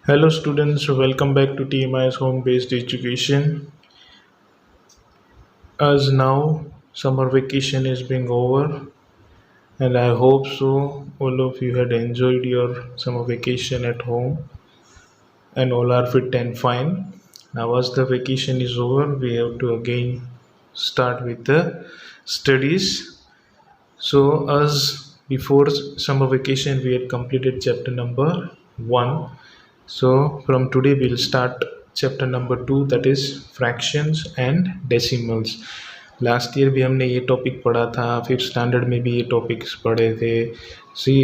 Hello students, welcome back to TMI's home-based education. As now summer vacation is being over and I hope so all of you had enjoyed your summer vacation at home and all are fit and fine. Now as the vacation is over, we have to again start with the studies. So as before summer vacation we had completed chapter number 1. So from today we'll start chapter number 2, that is fractions and decimals. Last year भी हमने ये topic पढ़ा था, fifth standard में भी ये topics पढ़े थे। सी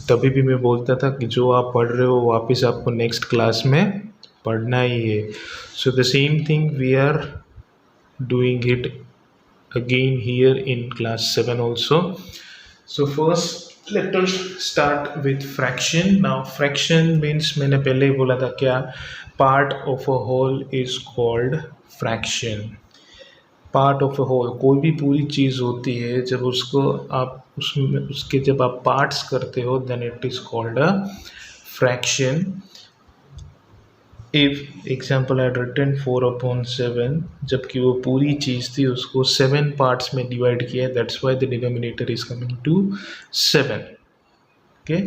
तभी भी मैं बोलता था कि जो आप पढ़ रहे हो वापस आपको नेक्स्ट क्लास में पढ़ना ही है। So the same thing we are doing it again here in class 7 also. So first let us start with fraction. Now fraction means मैंने पहले ही बोला था क्या, part of a whole is called fraction. Part of a whole, कोई भी पूरी चीज़ होती है जब उसको आप उसमें उसके जब आप पार्ट्स करते हो then it is called a fraction. If example I return 4/7, जबकि वो पूरी चीज़ थी उसको 7 पार्ट्स में डिवाइड किया, that's why the denominator is coming to 7. Okay,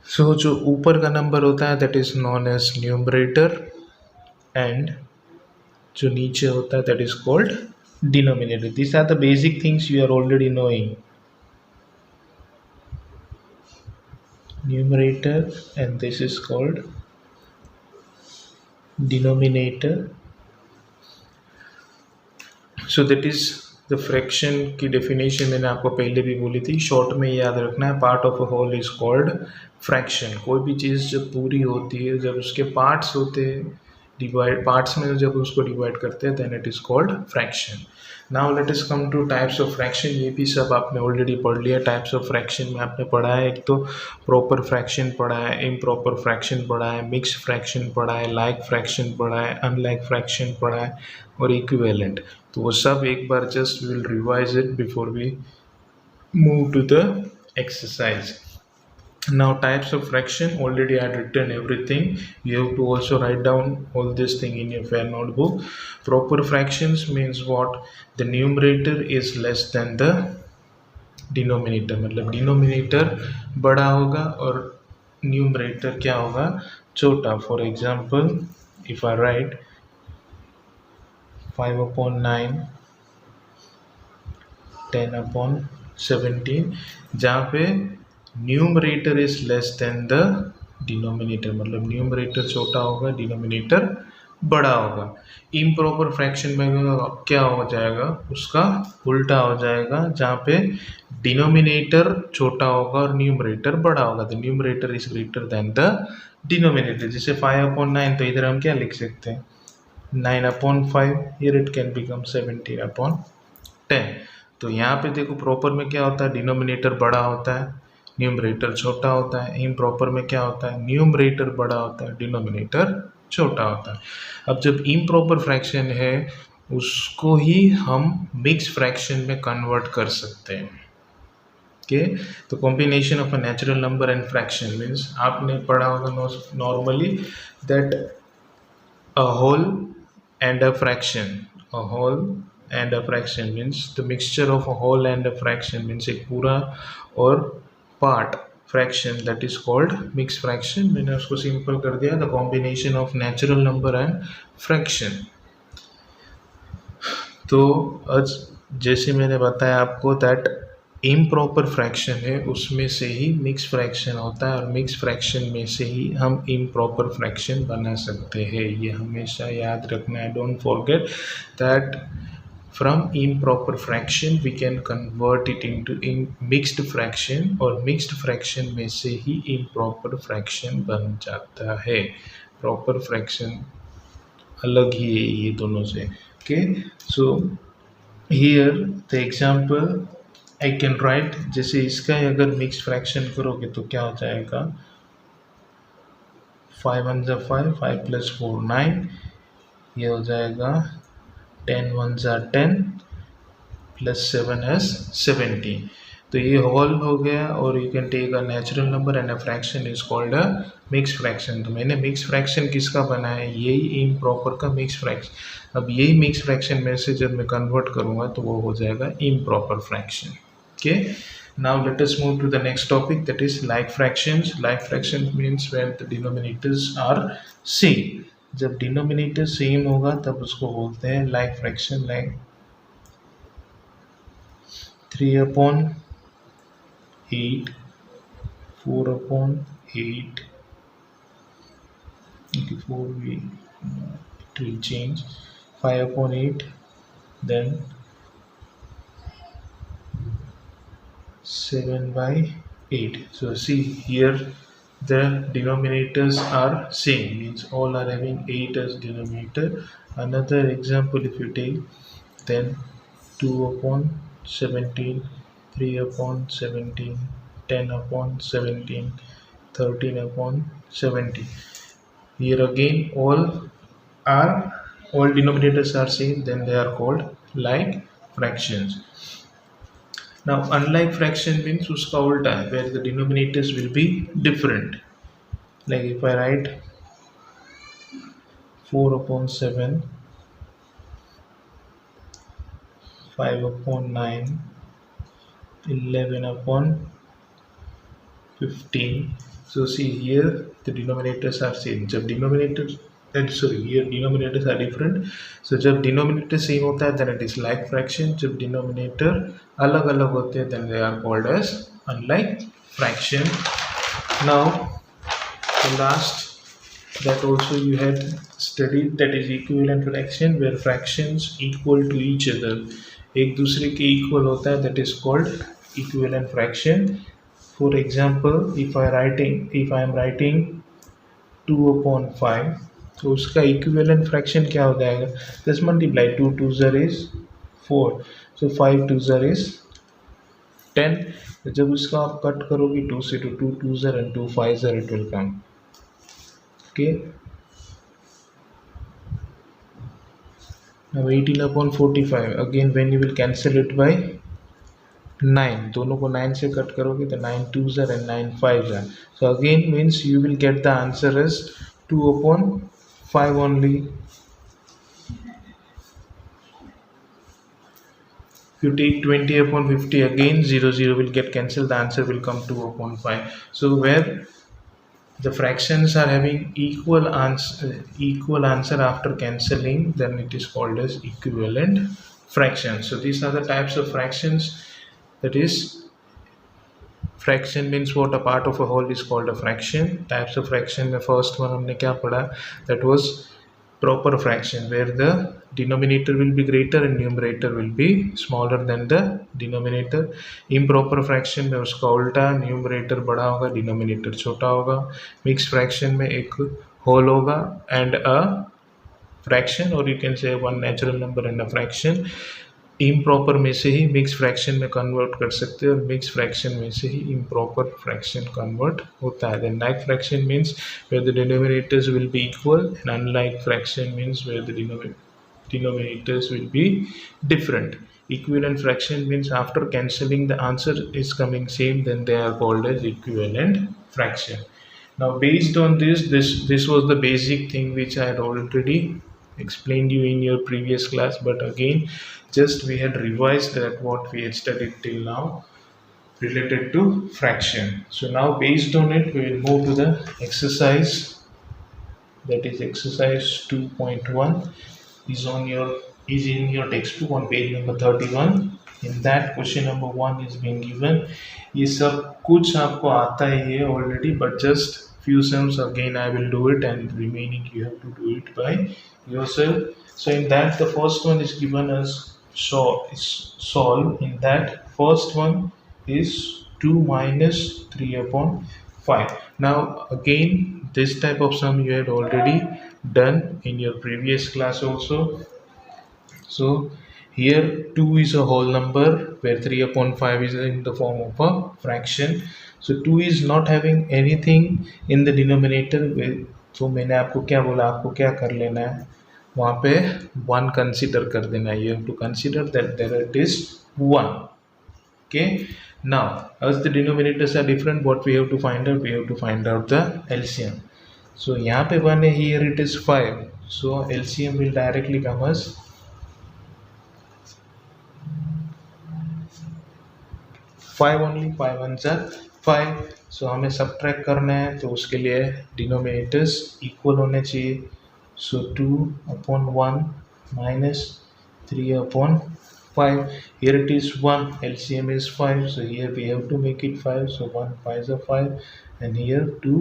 so जो ऊपर का नंबर होता है that is known as numerator and जो नीचे होता है that is called denominator. This are the basic things you are already knowing. Numerator and this is called denominator. So that is the fraction की definition मैंने आपको पहले भी बोली थी, शॉर्ट में याद रखना है. Part of a whole is called fraction. कोई भी चीज़ जब पूरी होती है, जब उसके पार्ट्स होते हैं, डिवाइड पार्ट्स में जब उसको डिवाइड करते हैं then it is called fraction. Now let us come to types of fraction. ये भी सब आपने ऑलरेडी पढ़ लिया. टाइप्स ऑफ फ्रैक्शन में आपने पढ़ा है, एक तो प्रॉपर फ्रैक्शन पढ़ा है, इम्प्रॉपर फ्रैक्शन पढ़ा है, मिक्स फ्रैक्शन पढ़ा है, लाइक फ्रैक्शन पढ़ा है, अनलाइक फ्रैक्शन पढ़ा है और इक्विवेलेंट. तो वो सब एक बार just will revise it before we move to the exercise. Now types of fraction, already I had written everything. You have to also write down all this thing in your fair notebook. Proper fractions means what? The numerator is less than the denominator. मतलब denominator बड़ा होगा और numerator क्या होगा, छोटा. For example if I right 5/9 10/17, जहाँ पे numerator is less than the denominator, मतलब न्यूमरेटर छोटा होगा, डिनोमिनेटर बड़ा होगा. इम्प्रॉपर फ्रैक्शन में क्या हो जाएगा, उसका उल्टा हो जाएगा, जहाँ पे डिनोमिनेटर छोटा होगा और न्यूमरेटर बड़ा होगा. The numerator is greater than the denominator. जैसे 5/9, तो इधर हम क्या लिख सकते हैं, 9/5. Here it can become 17/10. तो यहाँ पे देखो प्रॉपर में क्या होता है, डिनोमिनेटर बड़ा होता है, न्यूमरेटर छोटा होता है. इम्प्रॉपर में क्या होता है, न्यूमरेटर बड़ा होता है, डिनोमिनेटर छोटा होता है. अब जब इम्प्रॉपर फ्रैक्शन है उसको ही हम मिक्स फ्रैक्शन में कन्वर्ट कर सकते हैं. ओके, तो combination of a natural number and fraction means, आपने पढ़ा होगा normally that a whole and a fraction. A whole and a fraction means the mixture of a whole and a fraction means एक पूरा और part fraction, that is called mix fraction. मैंने उसको simple कर दिया, the combination of natural number and fraction. तो आज जैसे मैंने बताया आपको दैट इम्प्रॉपर फ्रैक्शन है उसमें से ही मिक्स फ्रैक्शन होता है और मिक्स फ्रैक्शन में से ही हम इम्प्रॉपर फ्रैक्शन बना सकते हैं. ये हमेशा याद रखना है. Don't forget that from improper fraction we can convert it into mixed fraction और mixed fraction में से ही improper fraction बन जाता है. proper fraction अलग ही है ये दोनों से. okay, so here the example I can write, जैसे इसका अगर mixed fraction करोगे तो क्या हो जाएगा, 5 1 5, 5 + 4 9, ये हो जाएगा 10 1 10 + 7 is 17. तो ये होल हो गया, और you can take a natural number and a fraction is called a mix fraction. तो मैंने मिक्स फ्रैक्शन किसका बनाया है, यही इम्प्रॉपर का मिक्स फ्रैक्शन। अब यही मिक्स फ्रैक्शन में से जब मैं कन्वर्ट करूँगा तो वो हो जाएगा improper fraction. Okay, now let us move to the next topic, that is like fractions. Like fractions means when the denominators are same. जब डिनोमिनेटर सेम होगा तब उसको बोलते हैं like fraction. Like 3/8, 4/8, okay, 4 it will change, 5/8, then 7/8. So see here the denominators are same, means all are having 8 as denominator. Another example, if you take, then 2/17, 3/17, 10/17, 13/17. Here again all denominators are same, then they are called like fractions. Now unlike fraction means उसका उल्टा है, where the denominators will be different. Like if I write 4/7, 5/9, 11/15. So see here the denominators are same. जब denominators here denominators are different. So जब denominator same होता है then it is like fraction. जब denominator अलग अलग होते हैं then they are called as unlike fraction. Now the last that also you had studied, that is equivalent fraction, where fractions equal to each other, एक दूसरे के equal होता है, that is called equivalent fraction. For example, if I am writing 2/5, तो उसका equivalent fraction क्या हो जाएगा, just multiply, 2 2s is 4, so 5 2s is 10. जब उसका आप कट करोगे 2 से 2 2s and 2 5s it will come. Okay, now 18/45, again when you will cancel it by 9, दोनों को 9 से कट करोगे तो 9 2s and 9 5s. So again means you will get the answer as 2/5 only. If you take 20/50, again 0 0 will get cancelled, the answer will come 2/5. So where the fractions are having equal answer after cancelling, then it is called as equivalent fraction. So these are the types of fractions, that is fraction means what, a part of a whole is called a fraction. Types of fraction में first one हमने क्या पढ़ा, that was proper fraction, where the denominator will be greater and numerator will be smaller than the denominator. Improper fraction में उसका उल्टा, numerator बड़ा होगा, denominator छोटा होगा. Mixed fraction में एक whole होगा and a fraction, or you can say one natural number and a fraction. Improper में से ही मिक्स फ्रैक्शन में कन्वर्ट कर सकते हैं, और मिक्स फ्रैक्शन में से ही इम्प्रॉपर फ्रैक्शन कन्वर्ट होता है. Then like fraction means where the denominators will be equal, and unlike fraction means where the denominators will be different. Equivalent fraction means after cancelling the answer is coming same, then they are called as equivalent fraction. Now based on this was the basic thing which I had already explained you in your previous class, but again just we had revised that what we had studied till now related to fraction. So now based on it we will move to the exercise, that is exercise 2.1 is in your textbook on page number 31. In that question number 1 is being given. ये सब कुछ आपको आता ही है already, but just few sums again I will do it, and remaining you have to do it by yourself. So in that the first one is given as solve. In that first one is 2 minus 3/5. Now again this type of sum you had already done in your previous class also. So here 2 is a whole number, where 3/5 is in the form of a fraction. So 2 is not having anything in the denominator. तो मैंने आपको क्या बोला, आपको क्या कर लेना है, वहाँ पे 1 कंसिडर कर देना है. You have to consider that there it is 1. Okay, now as the denominators are different, what we have to find out? We have to find out the LCM. So यहाँ पे 1 है, here it is 5, so LCM will directly come as 5 only. 5 ones are 5. सो हमें subtract करना है, तो उसके लिए denominators equal होने चाहिए. सो 2/1 minus 3/5. Here it is 1, LCM is 5, so here we have to make it 5. So 1 5 is 5, and here 2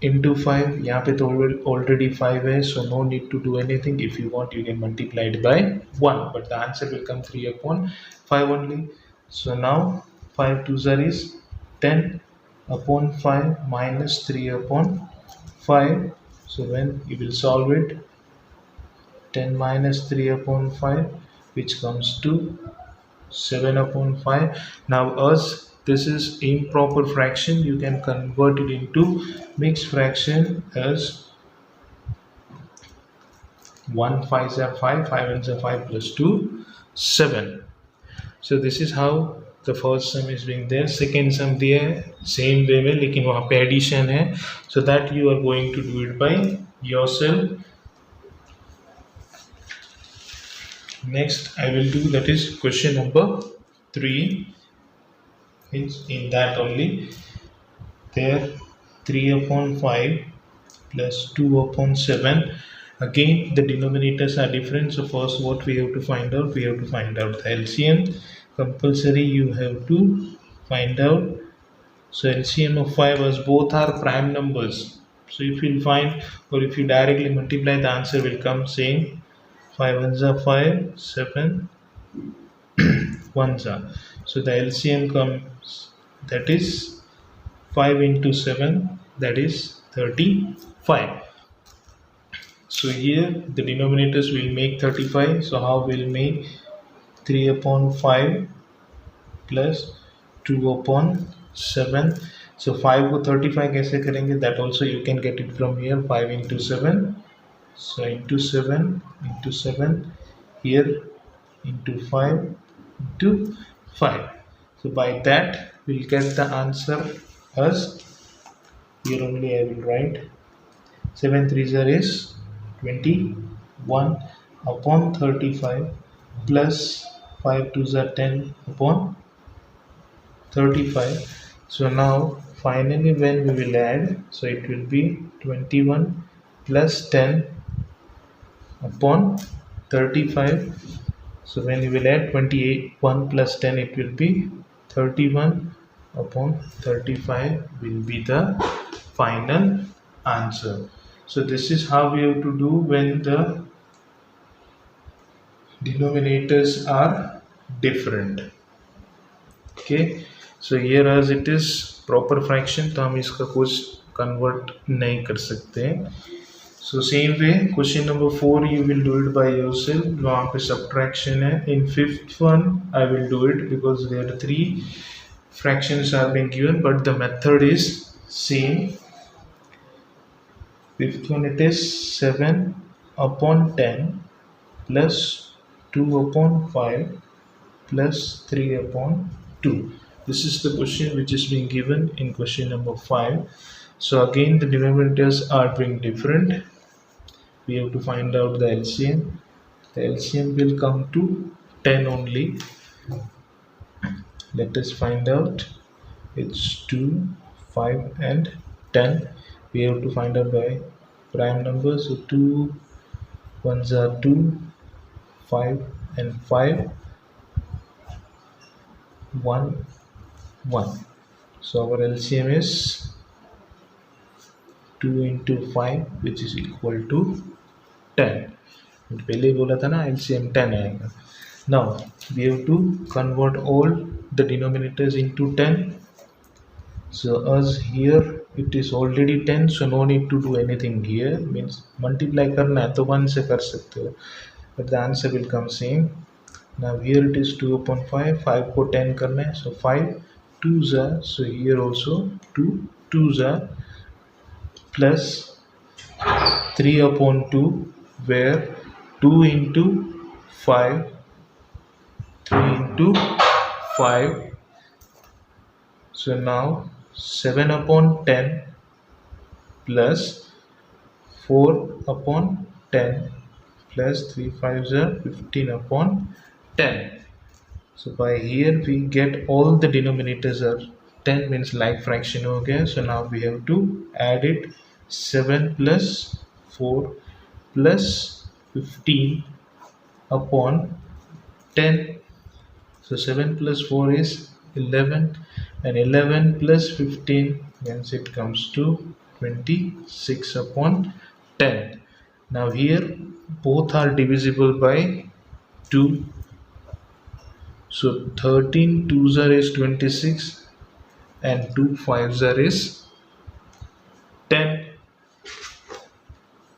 into 5. यहाँ पे तो already 5 है, so no need to do anything. If you want, you can multiply it by 1, but the answer will come 3/5 only. So now 5 2s is 10/5 minus 3/5. So when you will solve it, 10 minus 3/5, which comes to 7/5. Now as this is improper fraction, you can convert it into mixed fraction as 1 5s are 5, 5 ones are 5 plus 2 7. So this is how the first sum is being there. Second sum दिया है same way में, लेकिन वहाँ पे addition है, so that you are going to do it by yourself. Next I will do, that is question number 3. In that only, there 3/5 plus 2/7. Again the denominators are different, so first what we have to find out? We have to find out the LCM. Compulsory you have to find out. So LCM of 5, as both are prime numbers, so if you find, or if you directly multiply, the answer will come same. 5 ones are 5, 7 ones are, so the LCM comes, that is 5 into 7, that is 35. So here the denominators will make 35. So how we'll make 3/5 plus 2/7. So 5 को 35 कैसे करेंगे? That also you can get it from here. 5 into 7. So into 7 into 7. Here into 5 into 5. So by that we'll get the answer as, here only I will write 7 3s is 21/35 plus 5 2s are 10/35. So now finally when we will add, so it will be 21 plus 10/35. So when you will add 21 plus 10, it will be 31/35 will be the final answer. So this is how we have to do when the denominators are different. Okay, so here as it is proper fraction, तो हम इसका कुछ convert नहीं कर सकते हैं. So same way question number 4 you will do it by yourself. वहाँ पे subtraction है. In fifth one I will do it because there are 3 fractions are being given, but the method is same. Fifth one, it is 7/10 plus 2/5 plus 3/2. This is the question which is being given in question number 5. So again the denominators are being different. We have to find out the LCM. The LCM will come to 10 only. Let us find out. It's 2, 5 and 10. We have to find out by prime numbers. So 2 ones are 2, 5 and 5, 1 1. So our LCM is 2 into 5, which is equal to 10. पहले बोला था ना LCM 10 आएगा. Now we have to convert all the denominators into 10. So as here it is already 10, so no need to do anything here. Means multiply करना है तो 1 से कर सकते हो, but the answer will come same. Now here it is 2/5. 5 को 10 करना है, so 5 2s are, so here also 2 2s are, plus 3/2, where 2 into 5, 3 into 5. So now 7 upon 10 plus 4 upon 10 plus 3 5s are 15 upon 10. So by here we get all the denominators are 10 means like fraction हो गया. So now we have to add it 7 plus 4 plus 15 upon 10. So 7 plus 4 is 11 and 11 plus 15 means it comes to 26 upon 10. Now here both are divisible by 2. So 13 twos are is 26 and 2 fives are is 10.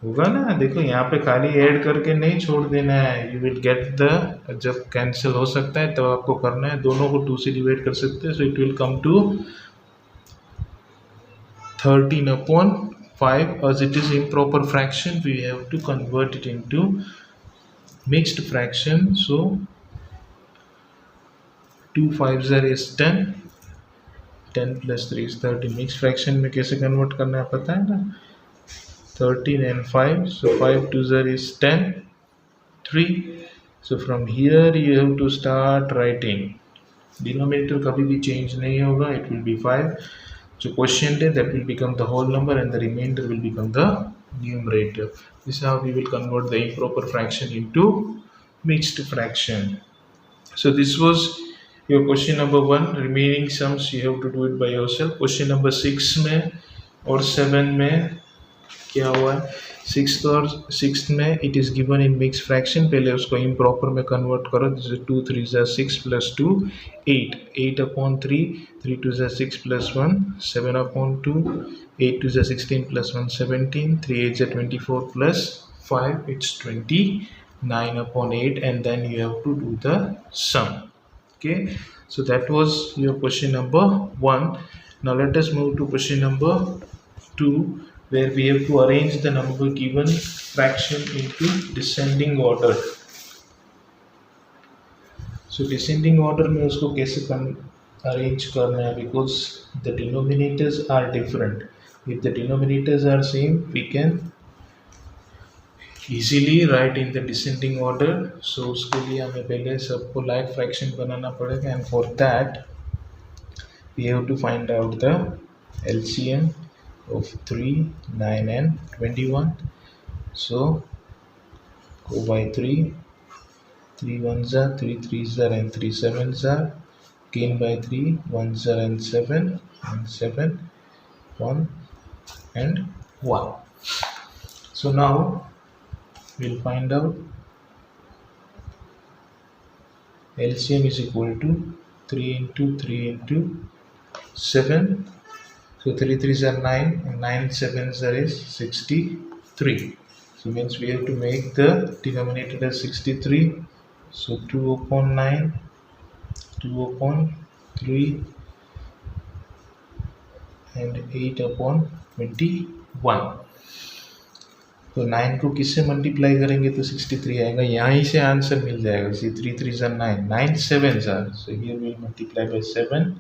होगा ना. देखो यहाँ पे खाली add करके नहीं छोड़ देना है. यू विल गेट द, जब कैंसिल हो सकता है तब आपको करना है. दोनों को 2 से डिवाइड कर सकते हैं. So it will come to 13 upon 5. As it is improper fraction, we have to convert it into mixed fraction. So 2 5s are is 10. 10 plus 3 is 13. Mixed fraction में कैसे कन्वर्ट करना है पता है ना. 13 and 5. So 5 2s are is 10. 3. So from here you have to start writing. Denominator कभी भी change नहीं होगा. It will be 5. So quotient that will become the whole number and the remainder will become the numerator. This is how we will convert the improper fraction into mixed fraction. So this was your question number 1. Remaining sums you have to do it by yourself. Question number 6 में और 7 में क्या हुआ है. 6th और 6th में it is given in mixed fraction. पहले उसको improper में convert करो. This is 2 3s are 6 plus 2 8. 8 upon 3. 3 2s are 6 plus 1 7 upon 2. 8 2s are 16 plus 1 17. 3 8s are 24 plus 5 it's 29 upon 8 and then you have to do the sum. Okay, so that was your question number 1. Now let us move to question number 2, where we have to arrange the number given fraction into descending order. So descending order में उसको कैसे arrange करना है, because the denominators are different. If the denominators are same, we can easily write in the descending order. So उसके लिए हमें पहले सबको like fraction बनाना पड़ेगा, and for that we have to find out the LCM of 3, 9 and 21. So go by 3. 3 1s are, 3 3s are and 3 7s are. Again by 3 1s are and 7 and 7 1 and 1. So now we'll find out LCM is equal to 3 into 3 into 7. So 3 3s are 9 and 9 7s are is 63. So means we have to make the denominator as 63. So 2 upon 9, 2 upon 3 and 8 upon 21. तो 9 को किससे multiply करेंगे तो 63 आएगा. यहाँ से answer मिल जाएगा. सी 3 3s are 9, 9 7s are. So here we will multiply by 7.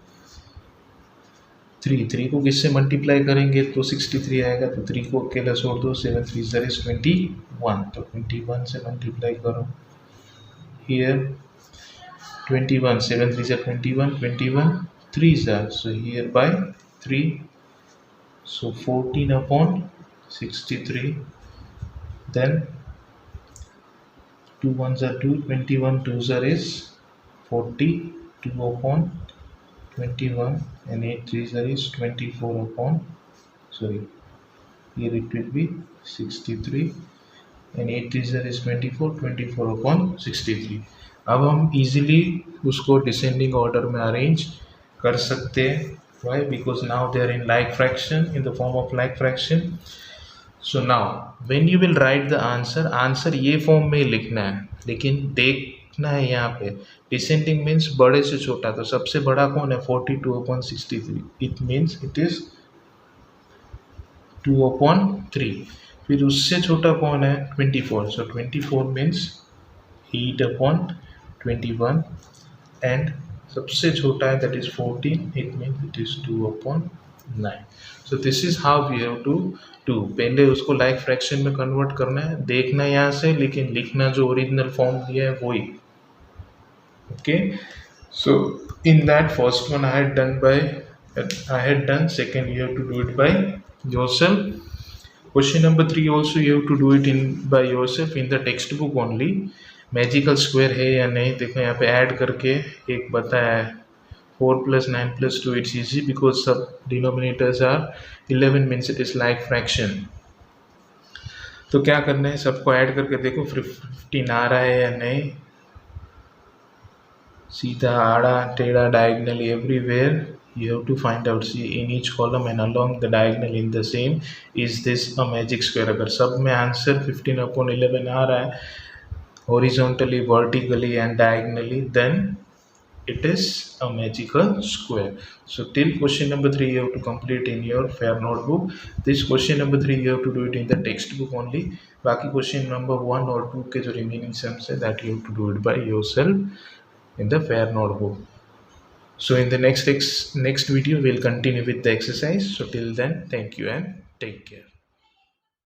3 को किससे मल्टीप्लाई करेंगे तो 63 आएगा. तो 3 को अकेला छोड़ दो. 7 3s are is 21. तो 21 से मल्टीप्लाई करो. Here 21 7 3s are 21. 21 3s are. So here by 3. So 14 upon 63. Then 2 1s are 2. 21 2s are is 40. 2 upon 21 and 8 3s are is 24 upon, sorry, here it will be 63 and 8 3s are is 24 24 upon 63. अब हम easily उसको descending order में arrange कर सकते हैं. Why? Because now they are in like fraction, in the form of like fraction. So now when you will write the answer ये form में लिखना है, लेकिन देखना है यहाँ पे डिसेंडिंग मीन्स बड़े से छोटा. तो सबसे बड़ा कौन है 42 upon 63. It means it is 2 upon 3. फिर उससे छोटा कौन है 24. सो 24 मीन्स 8 upon 21 and सबसे छोटा है that is 14, it means it is 2/9. So this is how we have to do. पहले उसको लाइक फ्रैक्शन में कन्वर्ट करना है, देखना यहाँ से, लेकिन लिखना जो ओरिजिनल फॉर्म दिया है वही. Okay, so in that first one I had done. Second, you have to do it by yourself. Question number 3 also you have to do it in by yourself in the textbook only. Magical square है या नहीं देखो यहाँ पे add करके एक बताया है 4 + 9 + 2. इट्स इजी बिकॉज सब denominators are 11 means it is like fraction. तो क्या करना है, सबको ऐड करके देखो 15 आ रहा है या नहीं. सीधा आड़ा टेढ़ा diagonally everywhere you have to find out. See in each column and along the diagonal in the same, is this a magic square. अगर सब में आंसर 15/11 आ रहा है horizontally, vertically and diagonally, then it is a magical square. So till question number 3 you have to complete in your fair notebook. This question number 3 you have to do it in the textbook only. बाकी question number 1 और 2 के जो remaining sums है that you have to do it by yourself in the fair notebook. So in the next video we'll continue with the exercise. So till then, thank you and take care.